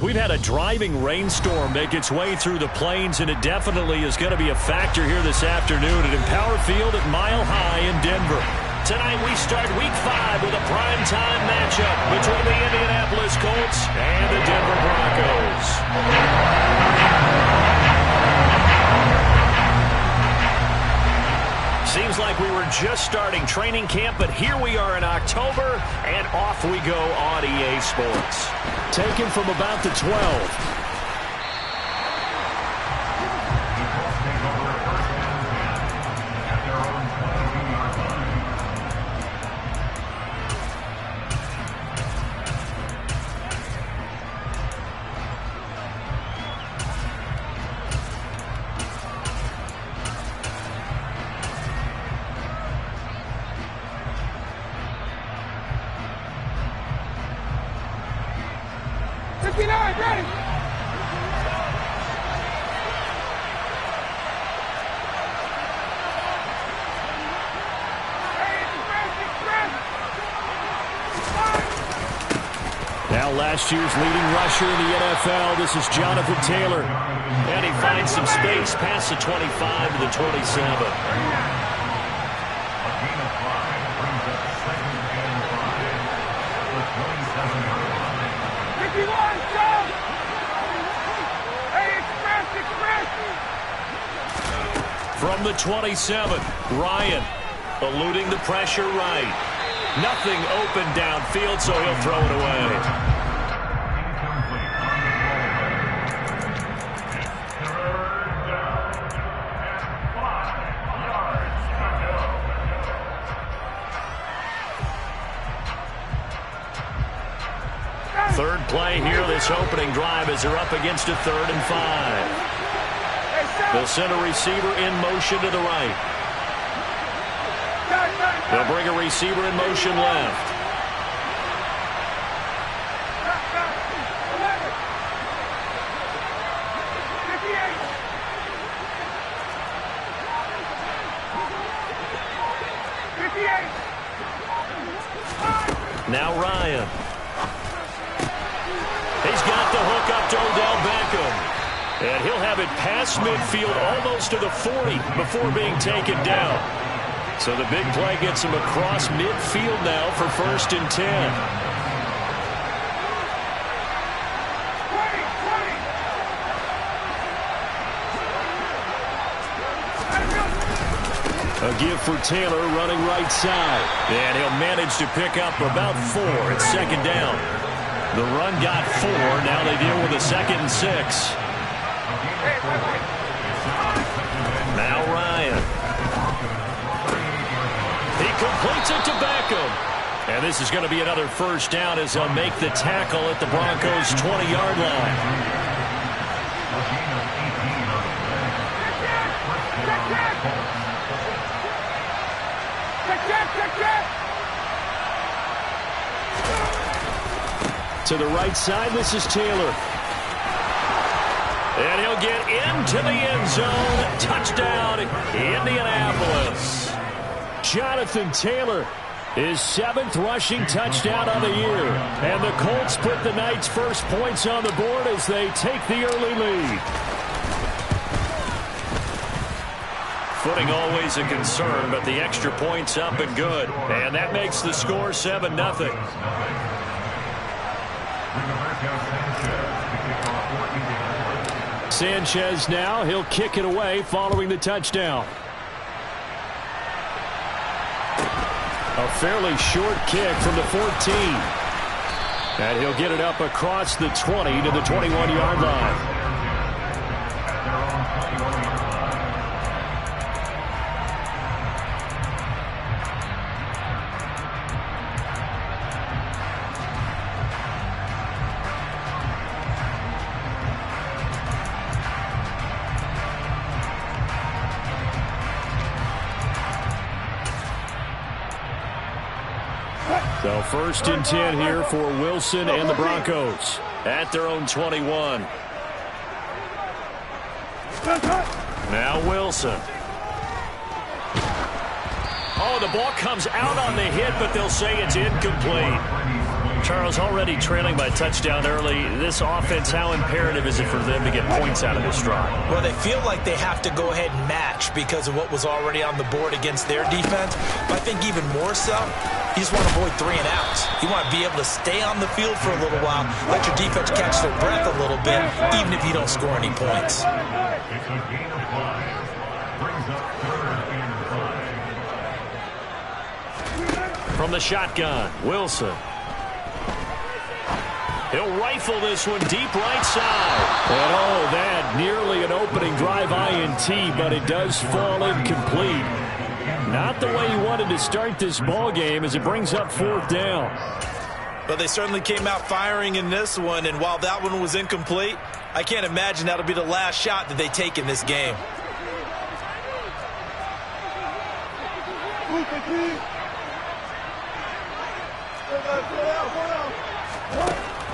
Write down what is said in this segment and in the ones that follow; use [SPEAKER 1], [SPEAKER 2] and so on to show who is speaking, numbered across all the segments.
[SPEAKER 1] We've had a driving rainstorm make its way through the plains, and it definitely is going to be a factor here this afternoon at Empower Field at Mile High in Denver. Tonight we start Week 5 with a primetime matchup between the Indianapolis Colts and the Denver Broncos. Seems like we were just starting training camp, but here we are in October, and off we go on EA Sports. Taken from about the 12.
[SPEAKER 2] Ready.
[SPEAKER 1] Now last year's leading rusher in the NFL, this is Jonathan Taylor. And he finds some space past the 25 to the 27. From the 27, Ryan eluding the pressure right. Nothing open downfield, so he'll throw it away. Third play here, this opening drive as they're up against a 3rd and 5. They'll send a receiver in motion to the right. They'll bring a receiver in motion left. Now Ryan. He's got the hook up to Odell Beckham. And he'll have it past midfield almost to the 40 before being taken down. So the big play gets him across midfield now for 1st and 10. A give for Taylor running right side. And he'll manage to pick up about 4 at 2nd down. The run got 4. Now they deal with a 2nd and 6. Now Ryan. He completes it to Beckham. And this is going to be another 1st down as they'll make the tackle at the Broncos' 20-yard line. To the right side, this is Taylor. And he'll get into the end zone. Touchdown, Indianapolis. Jonathan Taylor, his 7th rushing touchdown of the year. And the Colts put the night's first points on the board as they take the early lead. Footing always a concern, but the extra point's up and good. And that makes the score 7-0. Sanchez now, he'll kick it away following the touchdown. A fairly short kick from the 14. And he'll get it up across the 20 to the 21-yard line. So 1st and 10 here for Wilson and the Broncos at their own 21. Now Wilson. Oh, the ball comes out on the hit, but they'll say it's incomplete. Charles, already trailing by touchdown early. This offense, how imperative is it for them to get points out of this drive?
[SPEAKER 3] Well, they feel like they have to go ahead and match because of what was already on the board against their defense. But I think even more so, you just want to avoid 3 and outs. You want to be able to stay on the field for a little while, let your defense catch their breath a little bit, even if you don't score any points.
[SPEAKER 4] It's a gain of 5. Brings up 3rd and 5.
[SPEAKER 1] From the shotgun, Wilson. He'll rifle this one deep right side. And oh, that nearly an opening drive INT, but it does fall incomplete. Not the way he wanted to start this ball game as it brings up 4th down.
[SPEAKER 3] But they certainly came out firing in this one, and while that one was incomplete, I can't imagine that'll be the last shot that they take in this game.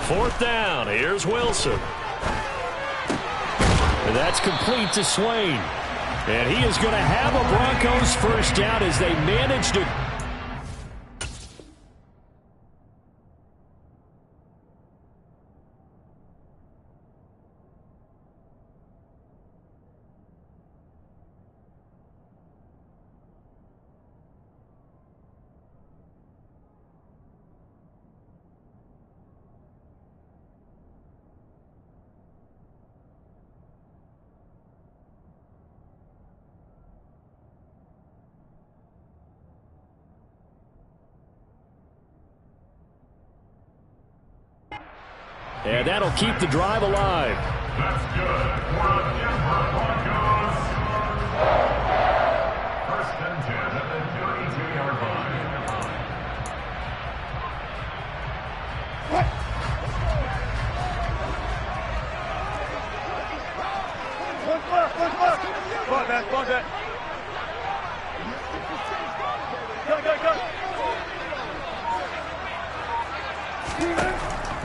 [SPEAKER 1] Fourth down. Here's Wilson. And that's complete to Swain. And he is going to have a Broncos first down as they manage to... And that'll keep the drive alive.
[SPEAKER 4] That's good for the Denver Broncos. 1st and 10 at the 32-yard line.
[SPEAKER 2] Go, go.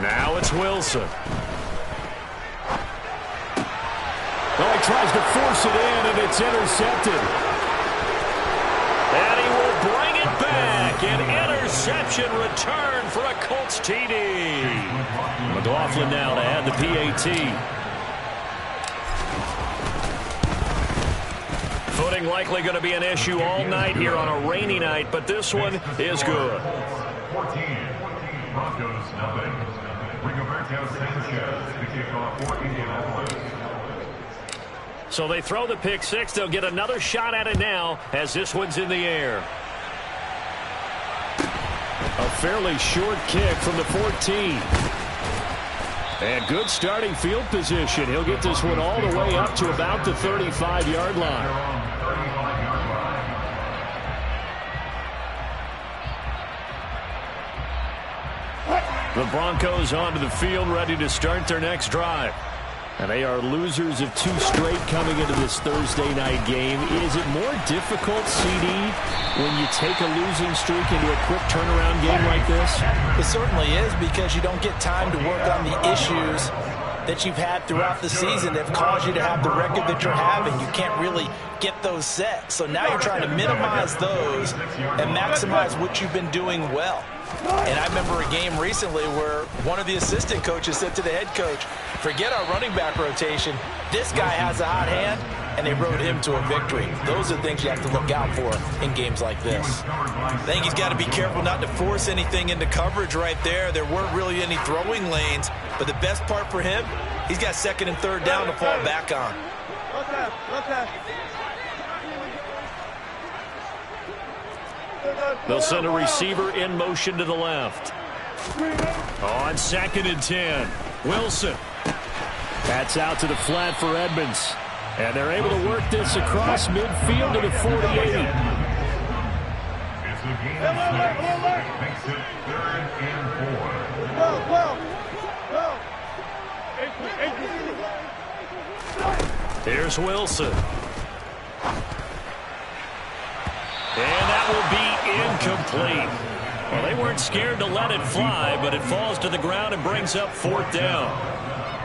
[SPEAKER 1] Now it's Wilson. Well, he tries to force it in, and it's intercepted. And he will bring it back. An interception return for a Colts TD. McLaughlin now to add the PAT. Footing likely going to be an issue all night here on a rainy night, but this one is good.
[SPEAKER 4] 14. Broncos nothing. Rigoberto Sanchez to kick off for Indianapolis.
[SPEAKER 1] So they throw the pick six. They'll get another shot at it now as this one's in the air. A fairly short kick from the 14. And good starting field position. He'll get this one all the way up to about the 35-yard line. The Broncos onto the field, ready to start their next drive. And they are losers of 2 straight coming into this Thursday night game. Is it more difficult, CD, when you take a losing streak into a quick turnaround game like this?
[SPEAKER 3] It certainly is, because you don't get time to work on the issues that you've had throughout the season that have caused you to have the record that you're having. You can't really get those set. So now you're trying to minimize those and maximize what you've been doing well. And I remember a game recently where one of the assistant coaches said to the head coach, forget our running back rotation. This guy has a hot hand, and they rode him to a victory. Those are things you have to look out for in games like this. I think he's got to be careful not to force anything into coverage right there. There weren't really any throwing lanes, but the best part for him, he's got 2nd and 3rd down to fall back on.
[SPEAKER 1] They'll send a receiver in motion to the left. On 2nd and 10. Wilson. That's out to the flat for Edmonds. And they're able to work this across midfield to the 48.
[SPEAKER 4] It's a gain of 6. Makes it 3rd and 4.
[SPEAKER 1] Here's Wilson. And that will be incomplete. Well, they weren't scared to let it fly, but it falls to the ground and brings up 4th down.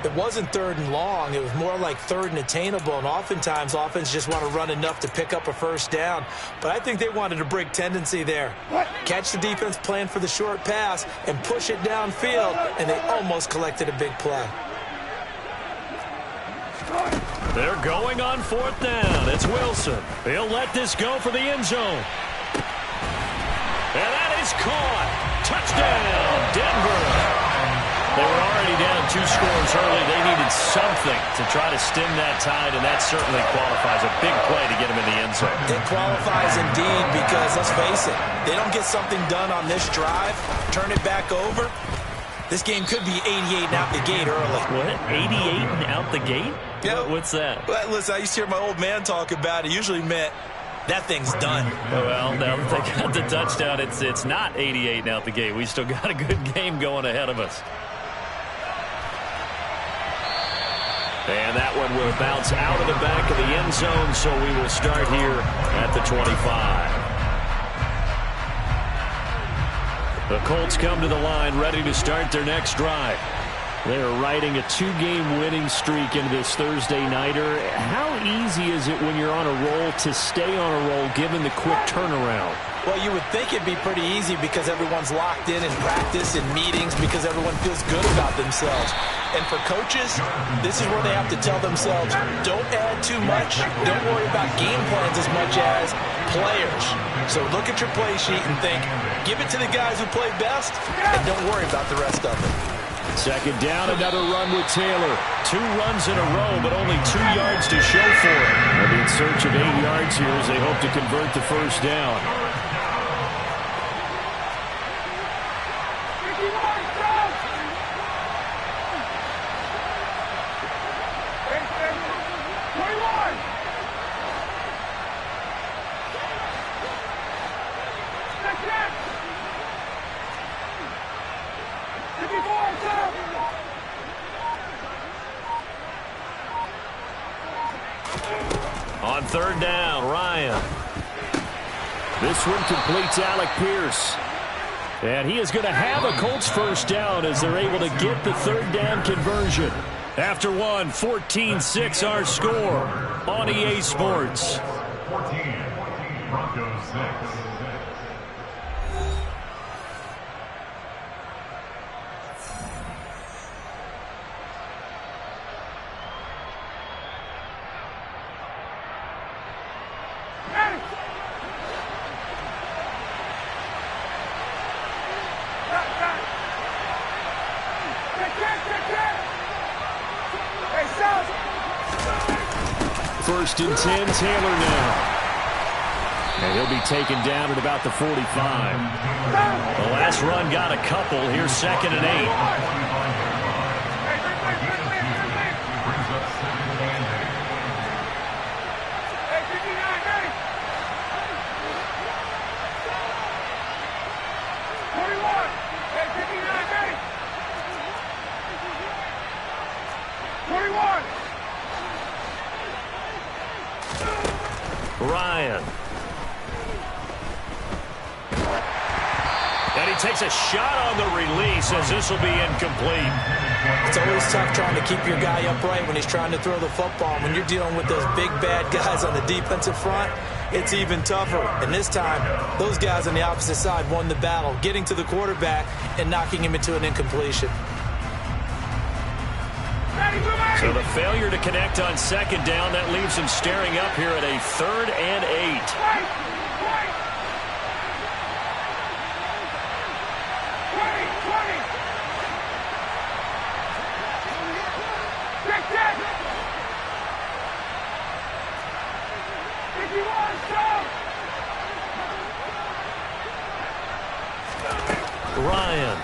[SPEAKER 3] it wasn't 3rd and long. It was more like 3rd and attainable, and oftentimes offense just want to run enough to pick up a first down. But I think they wanted a break tendency there. Catch the defense plan for the short pass and push it downfield, and they almost collected a big play.
[SPEAKER 1] They're going on 4th down. It's Wilson. He'll let this go for the end zone. And that is caught. Touchdown, Denver. They were already down 2 scores early. They needed something to try to stem that tide, and that certainly qualifies. A big play to get them in the end zone.
[SPEAKER 3] It qualifies indeed because, let's face it, they don't get something done on this drive, turn it back over, this game could be 88 and out the gate early.
[SPEAKER 1] What? 88 and out the gate?
[SPEAKER 3] Yeah.
[SPEAKER 1] What's that?
[SPEAKER 3] Well, listen, I used to hear my old man talk about it. Usually meant that thing's done.
[SPEAKER 1] Well, now that they got the touchdown, it's not 88 and out the gate. We still got a good game going ahead of us. And that one will bounce out of the back of the end zone, so we will start here at the 25. The Colts come to the line, ready to start their next drive. They are riding a 2-game winning streak into this Thursday nighter. How easy is it when you're on a roll to stay on a roll given the quick turnaround?
[SPEAKER 3] Well, you would think it'd be pretty easy because everyone's locked in practice and meetings because everyone feels good about themselves. And for coaches, this is where they have to tell themselves, don't add too much. Don't worry about game plans as much as players. So look at your play sheet and think, give it to the guys who play best, and don't worry about the rest of it.
[SPEAKER 1] 2nd down, another run with Taylor. 2 runs in a row, but only 2 yards to show for it. They'll be in search of 8 yards here as they hope to convert the first down. On 3rd down, Ryan. This one completes Alec Pierce. And he is going to have a Colts first down as they're able to get the 3rd down conversion. After one, 14-6 our score on EA Sports.
[SPEAKER 4] 14, Broncos 6.
[SPEAKER 1] First and 10, Taylor now. And he'll be taken down at about the 45. The last run got a couple. Here's 2nd and 8. Ryan. And he takes a shot on the release as this will be incomplete.
[SPEAKER 3] It's always tough trying to keep your guy upright when he's trying to throw the football. When you're dealing with those big, bad guys on the defensive front, it's even tougher. And this time, those guys on the opposite side won the battle, getting to the quarterback and knocking him into an incompletion.
[SPEAKER 1] So the failure to connect on 2nd down, that leaves him staring up here at a 3rd and 8. Ryan.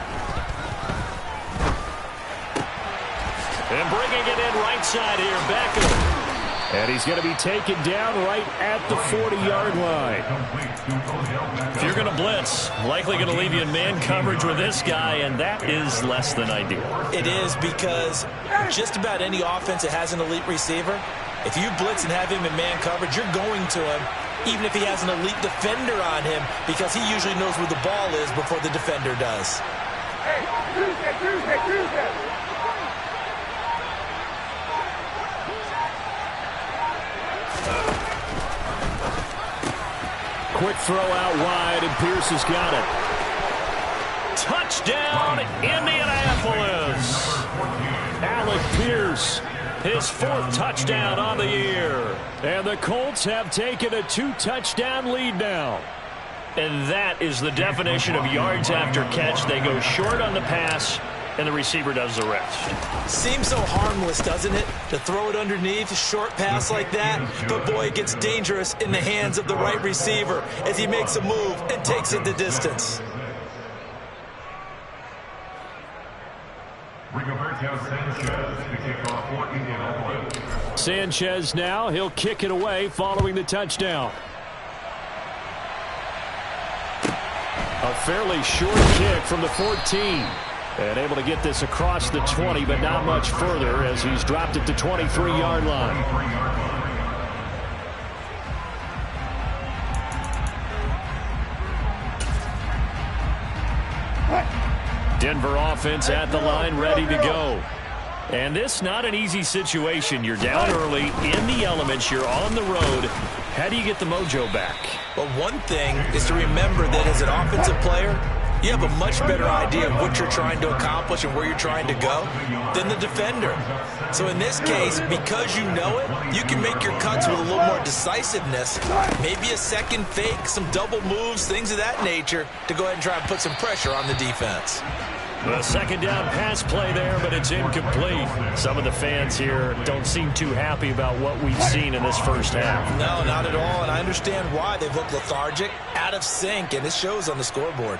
[SPEAKER 1] And bringing it in right side here, Beckham. And he's going to be taken down right at the 40-yard line. If you're going to blitz, likely going to leave you in man coverage with this guy, and that is less than ideal.
[SPEAKER 3] It is because just about any offense that has an elite receiver, if you blitz and have him in man coverage, you're going to him, even if he has an elite defender on him, because he usually knows where the ball is before the defender does.
[SPEAKER 2] Hey, Tuesday.
[SPEAKER 1] Quick throw out wide, and Pierce has got it. Touchdown, Indianapolis! Alec Pierce, his 4th touchdown on the year. And the Colts have taken a 2-touchdown lead now. And that is the definition of yards after catch. They go short on the pass, and the receiver does the rest.
[SPEAKER 3] Seems so harmless, doesn't it? To throw it underneath, a short pass like that. But, boy, it gets dangerous in the hands of the right receiver as he makes a move and takes it the distance.
[SPEAKER 1] Sanchez now, he'll kick it away following the touchdown. A fairly short kick from the 14. And able to get this across the 20, but not much further as he's dropped it to 23-yard line. Denver offense at the line, ready to go. And this not an easy situation. You're down early, in the elements, you're on the road. How do you get the mojo back?
[SPEAKER 3] Well, one thing is to remember that as an offensive player, you have a much better idea of what you're trying to accomplish and where you're trying to go than the defender. So in this case, because you know it, you can make your cuts with a little more decisiveness, maybe a second fake, some double moves, things of that nature, to go ahead and try and put some pressure on the defense.
[SPEAKER 1] A second down pass play there, but it's incomplete. Some of the fans here don't seem too happy about what we've seen in this first half.
[SPEAKER 3] No, not at all, and I understand why. They've looked lethargic, out of sync, and it shows on the scoreboard.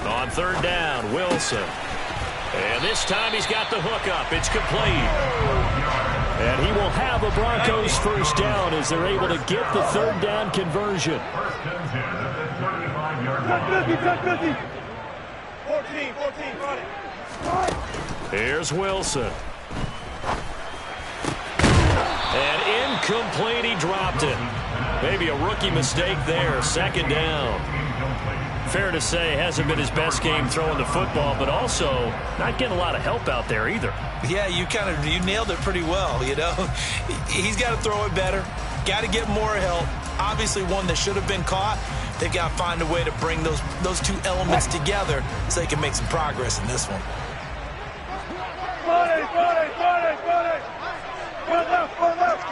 [SPEAKER 1] On 3rd down, Wilson. And this time he's got the hook up. It's complete. And he will have a Broncos first down as they're able to get the 3rd down conversion.
[SPEAKER 2] 14, run it.
[SPEAKER 1] Here's Wilson. And incomplete, he dropped it. Maybe a rookie mistake there, 2nd down. Fair to say, hasn't been his best game throwing the football, but also not getting a lot of help out there either.
[SPEAKER 3] Yeah, you nailed it pretty well, you know. He's got to throw it better, got to get more help. Obviously one that should have been caught. They've got to find a way to bring those 2 elements together so they can make some progress in this one.
[SPEAKER 2] Run it. Run left.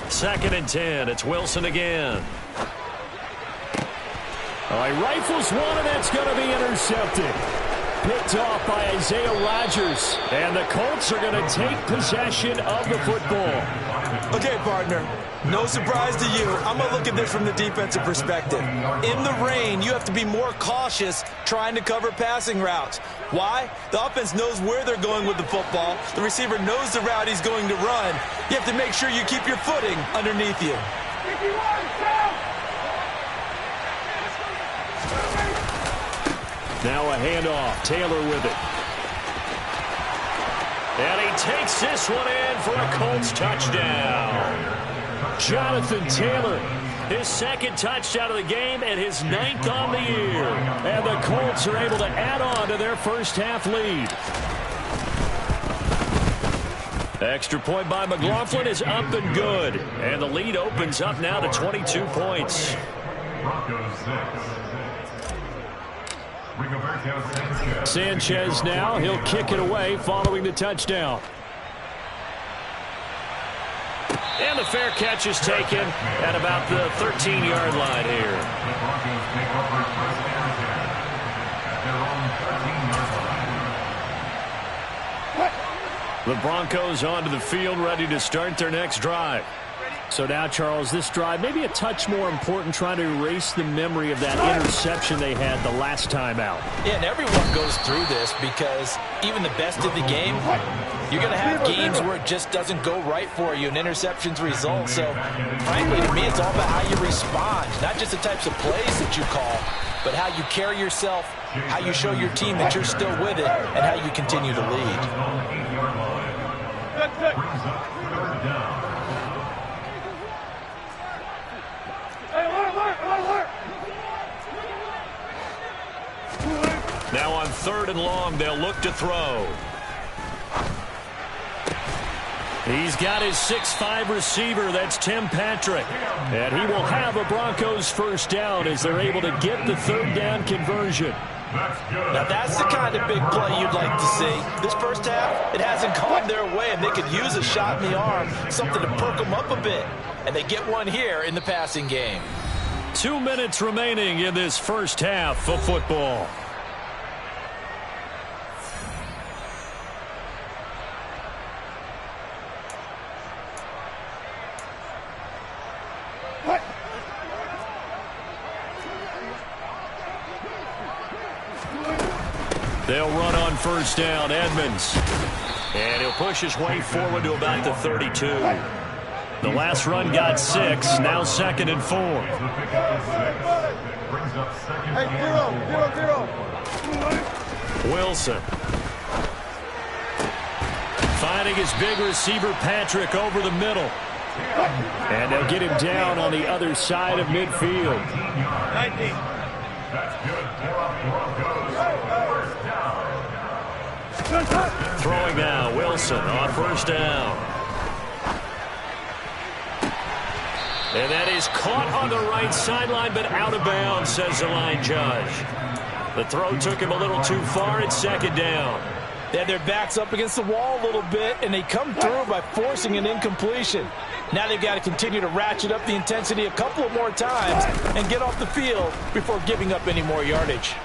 [SPEAKER 1] 2nd and 10. It's Wilson again. All right, rifles one, and that's going to be intercepted. Picked off by Isaiah Rodgers. And the Colts are going to take possession of the football.
[SPEAKER 3] Okay, partner. No surprise to you. I'm going to look at this from the defensive perspective. In the rain, you have to be more cautious trying to cover passing routes. Why? The offense knows where they're going with the football. The receiver knows the route he's going to run. You have to make sure you keep your footing underneath you.
[SPEAKER 1] Now a handoff. Taylor with it. And he takes this one in for a Colts touchdown. Jonathan Taylor, his 2nd touchdown of the game and his 9th on the year. And the Colts are able to add on to their first half lead. Extra point by McLaughlin is up and good. And the lead opens up now to 22 points. Sanchez now, he'll kick it away following the touchdown. And the fair catch is taken at about the 13-yard line here. The Broncos onto the field, ready to start their next drive. So now, Charles, this drive maybe a touch more important, trying to erase the memory of that interception they had the last time out.
[SPEAKER 3] Yeah, and everyone goes through this because even the best of the game, you're going to have games where it just doesn't go right for you and interceptions result. So, frankly, to me, it's all about how you respond, not just the types of plays that you call, but how you carry yourself, how you show your team that you're still with it, and how you continue to lead.
[SPEAKER 1] Now on 3rd and long, they'll look to throw. He's got his 6'5" receiver. That's Tim Patrick. And he will have a Broncos first down as they're able to get the third down conversion.
[SPEAKER 3] Now, that's the kind of big play you'd like to see. This first half, it hasn't gone their way, and they could use a shot in the arm, something to perk them up a bit. And they get one here in the passing game.
[SPEAKER 1] 2 minutes remaining in this first half of football. They'll run on first down, Edmonds. And he'll push his way forward to about the 32. The last run got 6, now 2nd and 4.
[SPEAKER 2] Hey, 0-0-0.
[SPEAKER 1] Wilson. Finding his big receiver, Patrick, over the middle. And they'll get him down on the other side of midfield.
[SPEAKER 2] 19.
[SPEAKER 4] That's good for Broncos. First down.
[SPEAKER 1] Throwing now, Wilson on first down. And that is caught on the right sideline, but out of bounds, says the line judge. The throw took him a little too far at 2nd down.
[SPEAKER 3] They had their backs up against the wall a little bit, and they come through by forcing an incompletion. Now they've got to continue to ratchet up the intensity a couple of more times and get off the field before giving up any more yardage.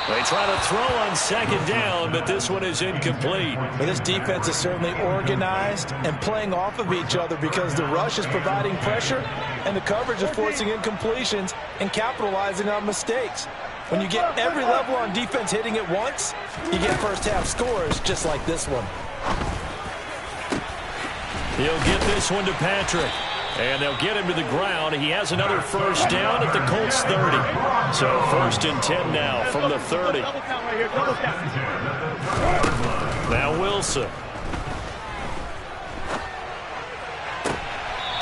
[SPEAKER 1] They try to throw on 2nd down, but this one is incomplete.
[SPEAKER 3] Well, this defense is certainly organized and playing off of each other because the rush is providing pressure and the coverage is forcing incompletions and capitalizing on mistakes. When you get every level on defense hitting at once, you get first half scores just like this one.
[SPEAKER 1] He'll get this one to Patrick. And they'll get him to the ground. He has another first down at the Colts 30. So 1st and 10 now from the 30. Now Wilson.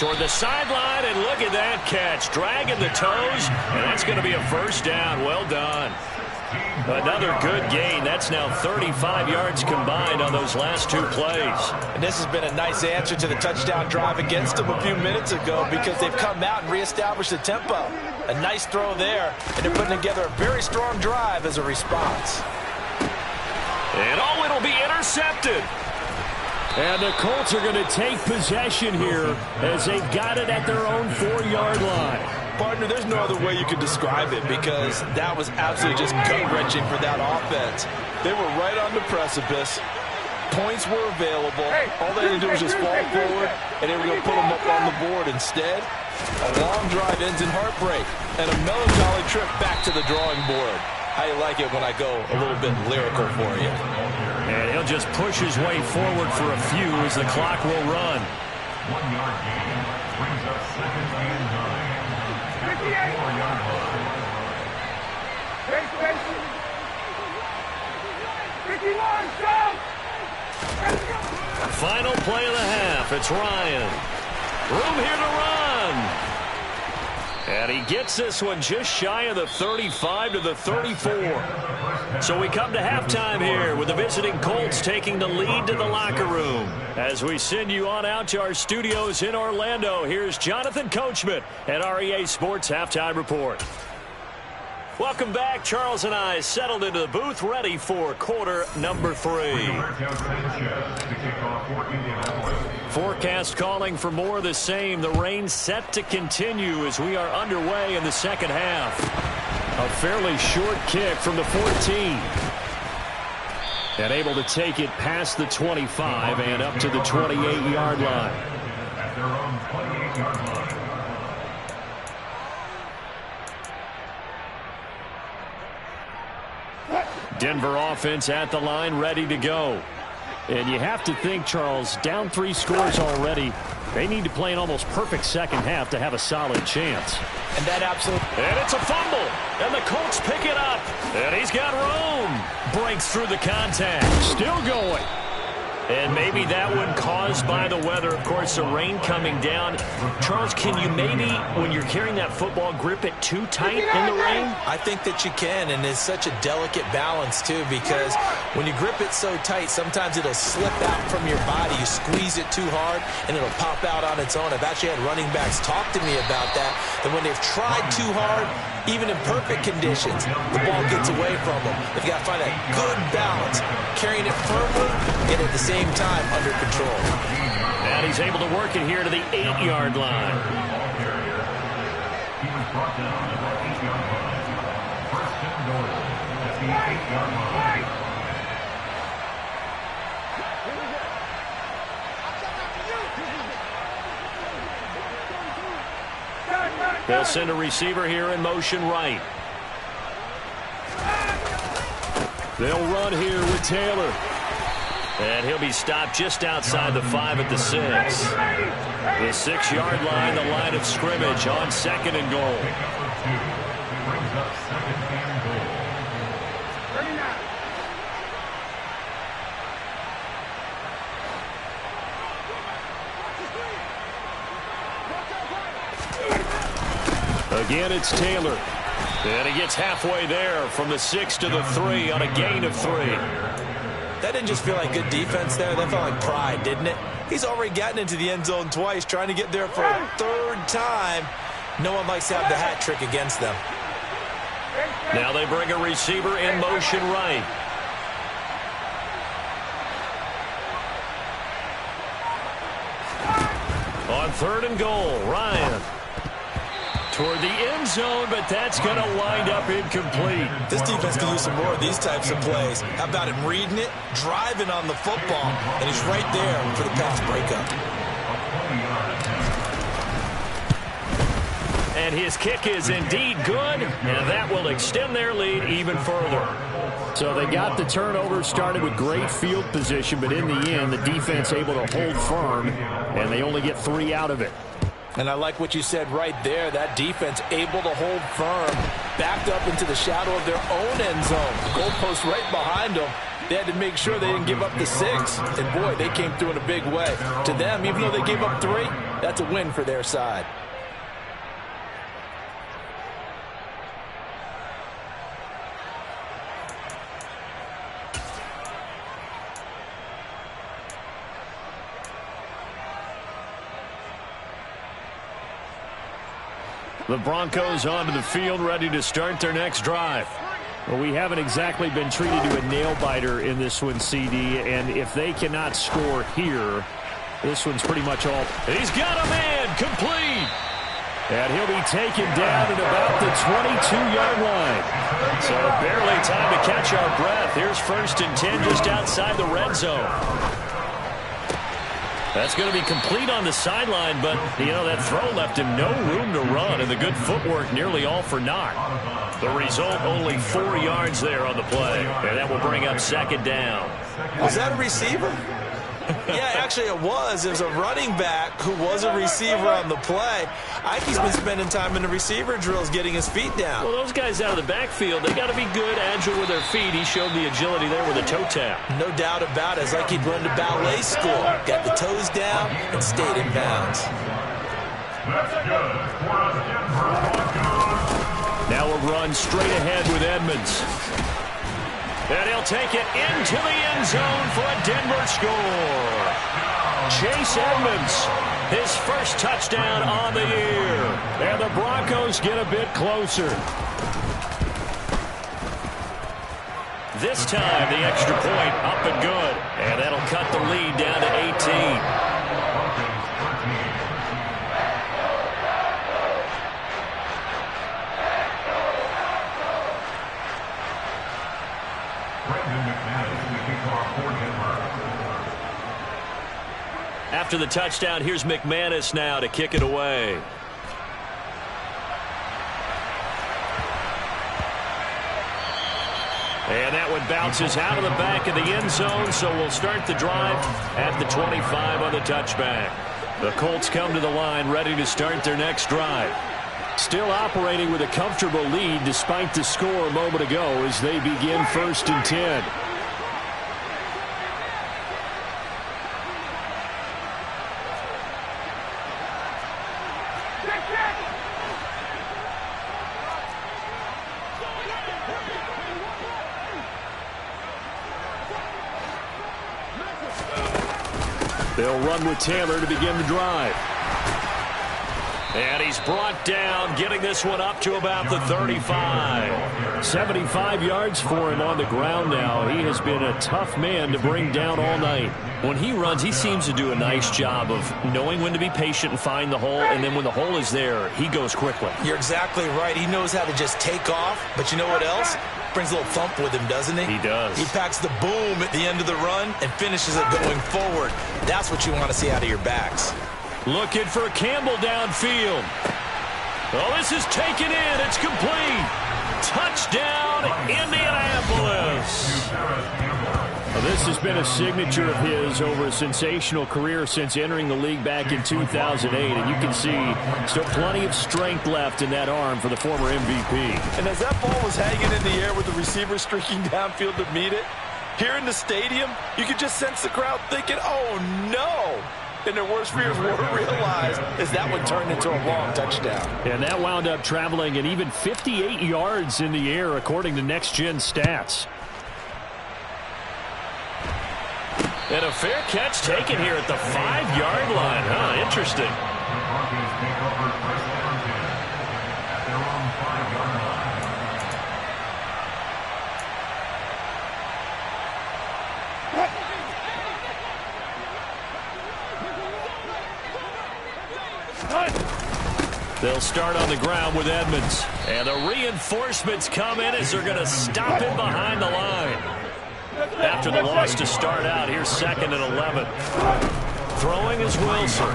[SPEAKER 1] Toward the sideline, and look at that catch. Dragging the toes, and that's going to be a first down. Well done. Another good gain. That's now 35 yards combined on those last 2 plays.
[SPEAKER 3] And this has been a nice answer to the touchdown drive against them a few minutes ago because they've come out and reestablished the tempo. A nice throw there, and they're putting together a very strong drive as a response.
[SPEAKER 1] And oh, it'll be intercepted. And the Colts are going to take possession here as they've got it at their own 4-yard line.
[SPEAKER 3] Partner, there's no other way you could describe it because that was absolutely just gut-wrenching for that offense. They were right on the precipice. Points were available. All they had to do was just fall forward, and they were going to put them up on the board. Instead, a long drive ends in heartbreak and a melancholy trip back to the drawing board. How you like it when I go a little bit lyrical for you?
[SPEAKER 1] And he'll just push his way forward for a few as the clock will run.
[SPEAKER 4] 1-yard gain brings up 2nd and 9. 4-yard line.
[SPEAKER 2] 51, go!
[SPEAKER 1] Final play of the half. It's Ryan. Room here to run. And he gets this one just shy of the 35 to the 34. So we come to halftime here with the visiting Colts taking the lead to the locker room. As we send you on out to our studios in Orlando, here's Jonathan Coachman at REA Sports Halftime Report. Welcome back. Charles and I settled into the booth, ready for quarter number 3. Forecast calling for more of the same. The rain set to continue as we are underway in the second half. A fairly short kick from the 14. And able to take it past the 25 and up to the 28-yard line.
[SPEAKER 4] At their own 28-yard line.
[SPEAKER 1] Denver offense at the line, ready to go. And you have to think, Charles, down 3 scores already. They need to play an almost perfect second half to have a solid chance.
[SPEAKER 3] And that absolutely.
[SPEAKER 1] And it's a fumble. And the Colts pick it up. And he's got room. Breaks through the contact. Still going. And maybe that one caused by the weather. Of course, the rain coming down. Charles, can you maybe, when you're carrying that football, grip it too tight in the rain?
[SPEAKER 3] I think that you can, and it's such a delicate balance, too, because when you grip it so tight, sometimes it'll slip out from your body. You squeeze it too hard, and it'll pop out on its own. I've actually had running backs talk to me about that when they've tried too hard, even in perfect conditions, the ball gets away from them. They've got to find that good balance, carrying it firmly and at the same time under control.
[SPEAKER 1] And he's able to work it here to the 8-yard line.
[SPEAKER 4] He was brought down at the 8-yard line. First and goal at the 8-yard line.
[SPEAKER 1] They'll send a receiver here in motion right. They'll run here with Taylor. And he'll be stopped just outside the 5 at the 6. The 6-yard line, the line of scrimmage on second and goal.
[SPEAKER 4] Brings up second and goal.
[SPEAKER 1] Again, it's Taylor. And he gets halfway there from the 6 to the 3 on a gain of 3.
[SPEAKER 3] That didn't just feel like good defense there. That felt like pride, didn't it? He's already gotten into the end zone twice, trying to get there for a third time. No one likes to have the hat trick against them.
[SPEAKER 1] Now they bring a receiver in motion right. On third and goal, Ryan. Toward the end zone, but that's going to wind up incomplete.
[SPEAKER 3] This defense can use some more of these types of plays. How about him reading it, driving on the football, and he's right there for the pass breakup.
[SPEAKER 1] And his kick is indeed good, and that will extend their lead even further.
[SPEAKER 5] So they got the turnover, started with great field position, but in the end, the defense able to hold firm, and they only get 3 out of it.
[SPEAKER 3] And I like what you said right there. That defense able to hold firm, backed up into the shadow of their own end zone. Goalpost right behind them. They had to make sure they didn't give up the 6. And, boy, they came through in a big way. To them, even though they gave up 3, that's a win for their side.
[SPEAKER 1] The Broncos onto the field, ready to start their next drive.
[SPEAKER 5] Well, we haven't exactly been treated to a nail-biter in this one, CD, and if they cannot score here, this one's pretty much all.
[SPEAKER 1] He's got a man, complete.
[SPEAKER 5] And he'll be taken down at about the 22-yard line.
[SPEAKER 1] So barely time to catch our breath. Here's 1st and 10 just outside the red zone. That's going to be complete on the sideline, but, you know, that throw left him no room to run, and the good footwork nearly all for naught. The result, only 4 yards there on the play, and that will bring up 2nd down.
[SPEAKER 3] Was that a receiver? Yeah, actually it was. It was a running back who was a receiver on the play. Ike's been spending time in the receiver drills getting his feet down.
[SPEAKER 1] Well, those guys out of the backfield, they got to be good, agile with their feet. He showed the agility there with a toe tap.
[SPEAKER 3] No doubt about it. It's like he'd run to ballet school. Got the toes down and stayed in bounds.
[SPEAKER 4] That's good for a Denver Broncos.
[SPEAKER 1] Now a run straight ahead with Edmonds. And he'll take it into the end zone for a Denver score. Chase Edmonds, his first touchdown on the year. And the Broncos get a bit closer. This time, the extra point up and good. And that'll cut the lead down to 18. After the touchdown, here's McManus now to kick it away. And that one bounces out of the back of the end zone, so we'll start the drive at the 25 on the touchback. The Colts come to the line ready to start their next drive. Still operating with a comfortable lead despite the score a moment ago as they begin 1st and 10. They'll run with Taylor to begin the drive. And he's brought down, getting this one up to about the 35. 75 yards for him on the ground now. He has been a tough man to bring down all night. When he runs, he seems to do a nice job of knowing when to be patient and find the hole, and then when the hole is there, he goes quickly.
[SPEAKER 3] You're exactly right. He knows how to just take off, but you know what else? Brings a little thump with him, doesn't he?
[SPEAKER 1] He does.
[SPEAKER 3] He packs the boom at the end of the run and finishes it going forward. That's what you want to see out of your backs.
[SPEAKER 1] Looking for Campbell downfield. Oh, this is taken in. It's complete. Touchdown, Indianapolis. Well, this has been a signature of his over a sensational career since entering the league back in 2008. And you can see still plenty of strength left in that arm for the former MVP.
[SPEAKER 3] And as that ball was hanging in the air with the receiver streaking downfield to meet it, here in the stadium, you could just sense the crowd thinking, oh, no. And their worst fears were realized as that one turned into a long touchdown.
[SPEAKER 5] And that wound up traveling an even 58 yards in the air, according to Next Gen Stats.
[SPEAKER 1] And a fair catch taken here at the 5-yard line. Huh, interesting.
[SPEAKER 4] Broncos take over first and 10 at their own 5-yard line.
[SPEAKER 1] They'll start on the ground with Edmonds. And the reinforcements come in as they're going to stop him behind the line. After the loss to start out, here's 2nd and 11. Throwing is Wilson.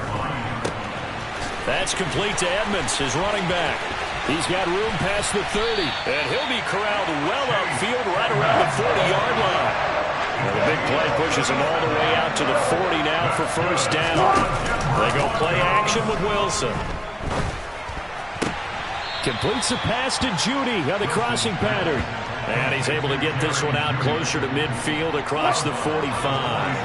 [SPEAKER 1] That's complete to Edmonds, his running back. He's got room past the 30. And he'll be corralled well upfield right around the 40-yard line. And the big play pushes him all the way out to the 40 now for first down. They go play action with Wilson.
[SPEAKER 5] Completes the pass to Judy on the crossing pattern.
[SPEAKER 1] And he's able to get this one out closer to midfield across the 45.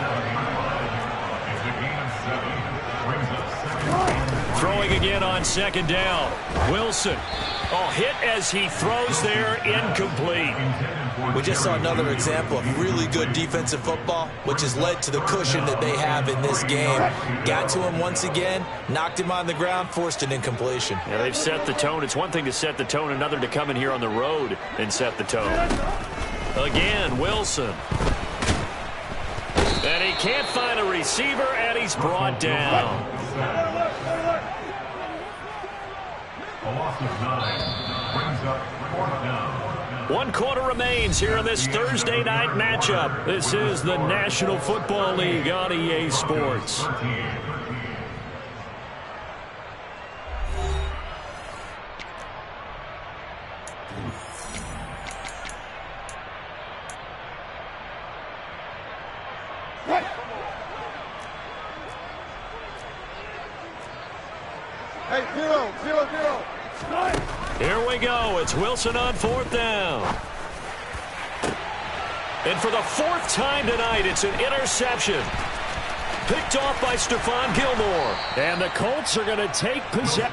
[SPEAKER 1] Throwing again on 2nd down. Wilson. Oh, hit as he throws there, incomplete.
[SPEAKER 3] We just saw another example of really good defensive football, which has led to the cushion that they have in this game. Got to him once again, knocked him on the ground, forced an incompletion.
[SPEAKER 1] Yeah, they've set the tone. It's one thing to set the tone, another to come in here on the road and set the tone. Again, Wilson. And he can't find a receiver, and he's brought down.
[SPEAKER 4] A loss of 9 brings up 4th down.
[SPEAKER 1] 1 quarter remains here in this Thursday night matchup. This is the National Football League on EA Sports.
[SPEAKER 2] Hey, 0-0-0.
[SPEAKER 1] Here we go. It's Wilson on 4th down. And for the 4th time tonight, it's an interception. Picked off by Stephon Gilmore.
[SPEAKER 5] And the Colts are going to take possession.